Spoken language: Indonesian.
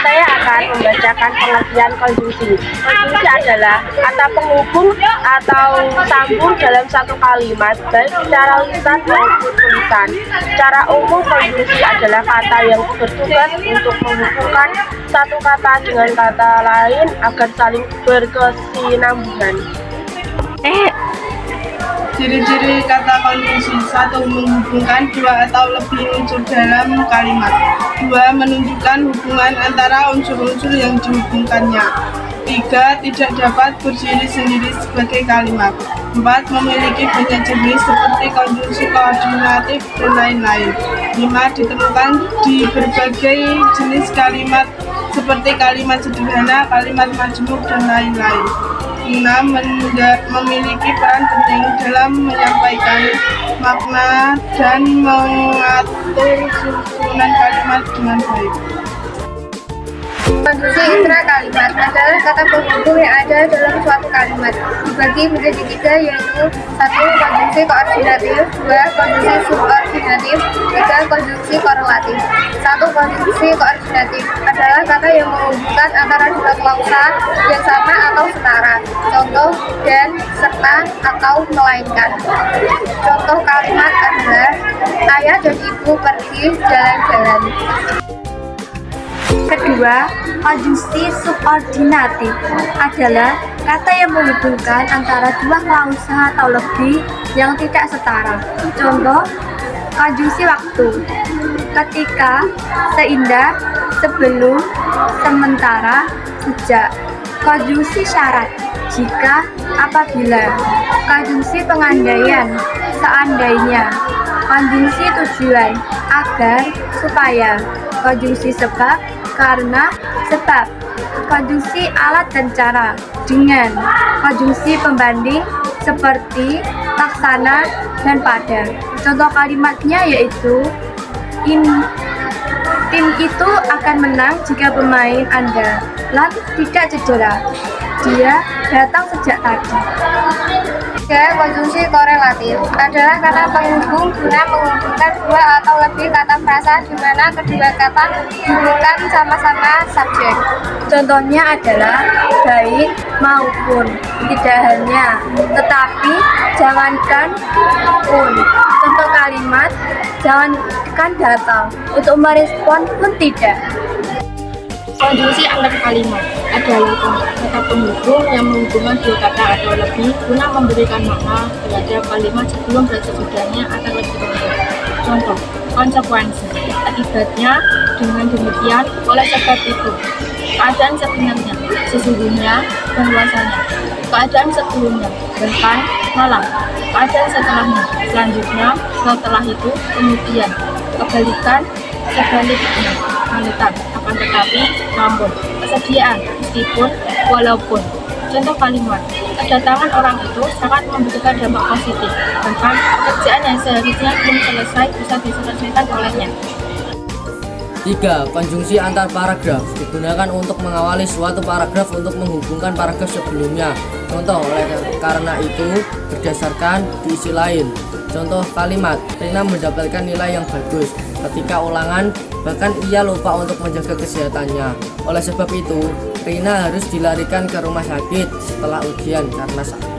Saya akan membacakan pengertian konjungsi. Konjungsi adalah kata penghubung atau sambung dalam satu kalimat, baik secara lisan maupun tulisan. Secara umum, konjungsi adalah kata yang bertugas untuk menghubungkan satu kata dengan kata lain agar saling berkesinambungan. Ciri-ciri kata konjungsi: 1. Menghubungkan dua atau lebih unsur dalam kalimat. 2. Menunjukkan hubungan antara unsur-unsur yang dihubungkannya. 3. Tidak dapat berdiri sendiri sebagai kalimat. 4. Memiliki banyak jenis seperti konjungsi koordinatif dan lain-lain. 5. Ditemukan di berbagai jenis kalimat seperti kalimat sederhana, kalimat majmuk, dan lain-lain. 6. Memiliki peran penting dalam menyampaikan makna dan mengatur susunan kalimat dengan baik. Konjungsi intra kalimat adalah kata penghubung yang ada dalam suatu kalimat. Dibagi menjadi 3, yaitu 1. Konjungsi koordinatif, 2. Konjungsi subordinatif, 3. Konjungsi korelatif. 1. Konjungsi koordinatif adalah kata yang menghubungkan antara dua klausa yang sama atau setara. Contoh: dan, serta, atau melainkan. Contoh kalimat adalah ayah dan ibu pergi jalan-jalan. Kedua, konjungsi subordinatif adalah kata yang menghubungkan antara dua klausa atau lebih yang tidak setara. Contoh, konjungsi waktu: ketika, seindah, sebelum, sementara, sejak. Konjungsi syarat: jika, apabila. Konjungsi pengandaian: seandainya. Konjungsi tujuan: agar, supaya. Konjungsi sebab: karena, sebab. Konjungsi alat dan cara: dengan. Konjungsi pembanding: seperti, laksana, dan pada. Contoh kalimatnya yaitu tim itu akan menang jika pemain andalan tidak cedera. Dia datang sejak tadi. 3. Konjungsi korelatif adalah kata penghubung guna menghubungkan dua atau lebih kata frasa di mana kedua kata dihubungkan sama-sama subjek. Contohnya adalah baik maupun, tidak hanya, tetapi, jangankan pun. Contoh kalimat: jangankan datang, untuk merespon pun tidak. Konjungsi antar kalimat adalah kata penghubung yang menghubungkan dua kata atau lebih guna memberikan makna terhadap kalimat sebelum dan sesudahnya agar lebih lengkap. Contoh: konsekuensi: akibatnya, dengan demikian, oleh sebab itu. Keadaan sebenarnya, sesungguhnya, dan luasannya. Keadaan sebelumnya, bahkan, malah. Keadaan setelahnya, selanjutnya, setelah itu, kemudian. Kebalikan, sebaliknya. Militan, akan tetapi, namun, kesediaan, meskipun, walaupun. Contoh kalimat: kedatangan orang itu sangat membutuhkan dampak positif, bahkan pekerjaan yang seharusnya belum selesai bisa diselesaikan olehnya. 3. Konjungsi antar paragraf digunakan untuk mengawali suatu paragraf untuk menghubungkan paragraf sebelumnya. Contoh: oleh karena itu, berdasarkan, diisi lain. Contoh kalimat: Rina mendapatkan nilai yang bagus ketika ulangan, bahkan ia lupa untuk menjaga kesehatannya. Oleh sebab itu, Rina harus dilarikan ke rumah sakit setelah ujian karena sakit.